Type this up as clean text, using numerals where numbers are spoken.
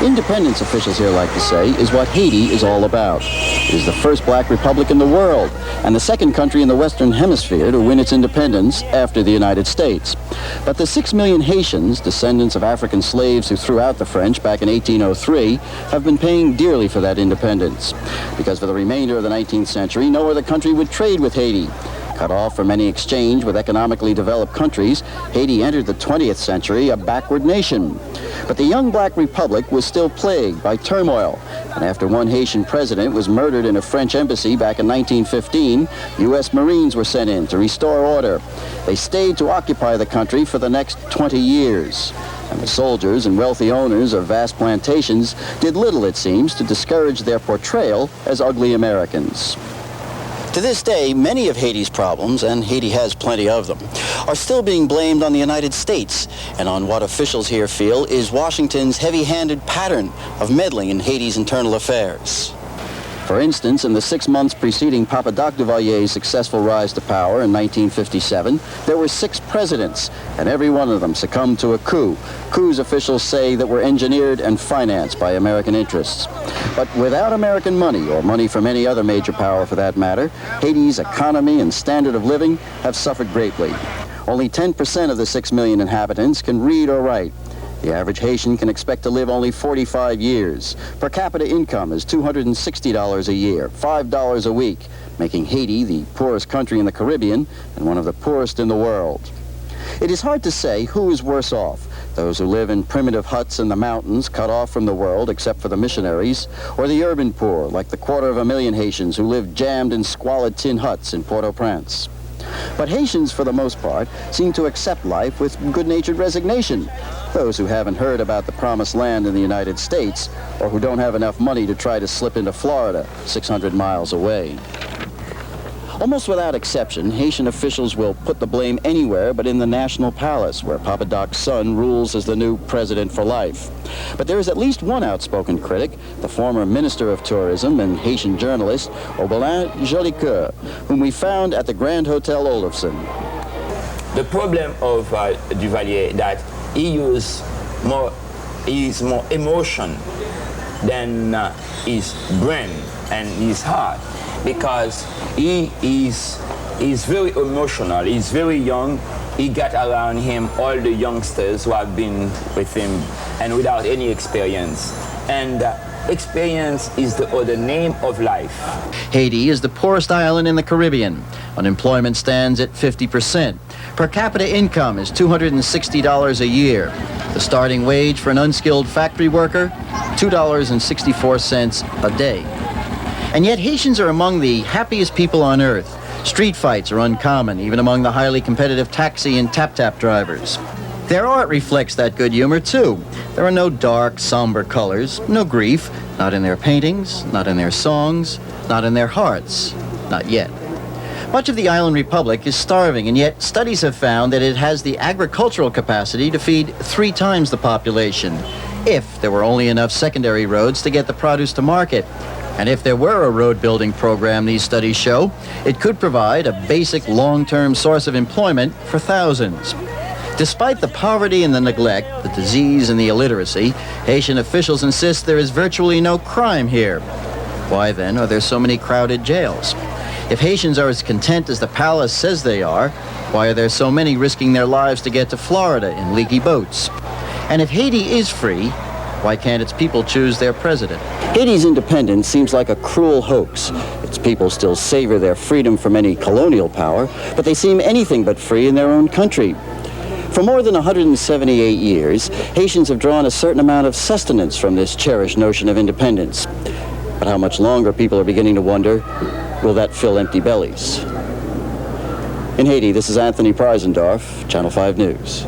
Independence, officials here like to say, is what Haiti is all about. It is the first black republic in the world, and the second country in the Western Hemisphere to win its independence after the United States. But the 6 million Haitians, descendants of African slaves who threw out the French back in 1803, have been paying dearly for that independence. Because for the remainder of the 19th century, no other country would trade with Haiti. Cut off from any exchange with economically developed countries, Haiti entered the 20th century a backward nation. But the young black republic was still plagued by turmoil, and after one Haitian president was murdered in a French embassy back in 1915, U.S. Marines were sent in to restore order. They stayed to occupy the country for the next 20 years. And the soldiers and wealthy owners of vast plantations did little, it seems, to discourage their portrayal as ugly Americans. To this day, many of Haiti's problems, and Haiti has plenty of them, are still being blamed on the United States and on what officials here feel is Washington's heavy-handed pattern of meddling in Haiti's internal affairs. For instance, in the 6 months preceding Papa Doc Duvalier's successful rise to power in 1957, there were 6 presidents, and every one of them succumbed to a coup. Coups, officials say, that were engineered and financed by American interests. But without American money, or money from any other major power for that matter, Haiti's economy and standard of living have suffered greatly. Only 10% of the 6 million inhabitants can read or write. The average Haitian can expect to live only 45 years. Per capita income is $260 a year, $5 a week, making Haiti the poorest country in the Caribbean and one of the poorest in the world. It is hard to say who is worse off, those who live in primitive huts in the mountains cut off from the world except for the missionaries, or the urban poor, like the 250,000 Haitians who live jammed in squalid tin huts in Port-au-Prince. But Haitians, for the most part, seem to accept life with good-natured resignation. Those who haven't heard about the promised land in the United States, or who don't have enough money to try to slip into Florida, 600 miles away. Almost without exception, Haitian officials will put the blame anywhere but in the National Palace, where Papa Doc's son rules as the new president for life. But there is at least one outspoken critic, the former Minister of Tourism and Haitian journalist, Aubelin Jolicoeur, whom we found at the Grand Hotel Olofsen. The problem of Duvalier that he is more emotion than his brain and his heart, because he is very emotional. He's very young. He got around him all the youngsters who have been with him and without any experience. And experience is the other name of life. Haiti is the poorest island in the Caribbean. Unemployment stands at 50%. Per capita income is $260 a year. The starting wage for an unskilled factory worker, $2.64 a day. And yet Haitians are among the happiest people on earth. Street fights are uncommon, even among the highly competitive taxi and tap-tap drivers. Their art reflects that good humor, too. There are no dark, somber colors, no grief, not in their paintings, not in their songs, not in their hearts, not yet. Much of the island republic is starving, and yet studies have found that it has the agricultural capacity to feed 3 times the population, if there were only enough secondary roads to get the produce to market. And if there were a road building program, these studies show, it could provide a basic long-term source of employment for thousands. Despite the poverty and the neglect, the disease and the illiteracy, Haitian officials insist there is virtually no crime here. Why then are there so many crowded jails? If Haitians are as content as the palace says they are, why are there so many risking their lives to get to Florida in leaky boats? And if Haiti is free, why can't its people choose their president? Haiti's independence seems like a cruel hoax. Its people still savor their freedom from any colonial power, but they seem anything but free in their own country. For more than 178 years, Haitians have drawn a certain amount of sustenance from this cherished notion of independence. But how much longer, people are beginning to wonder, will that fill empty bellies? In Haiti, this is Anthony Prisendorf, Channel 5 News.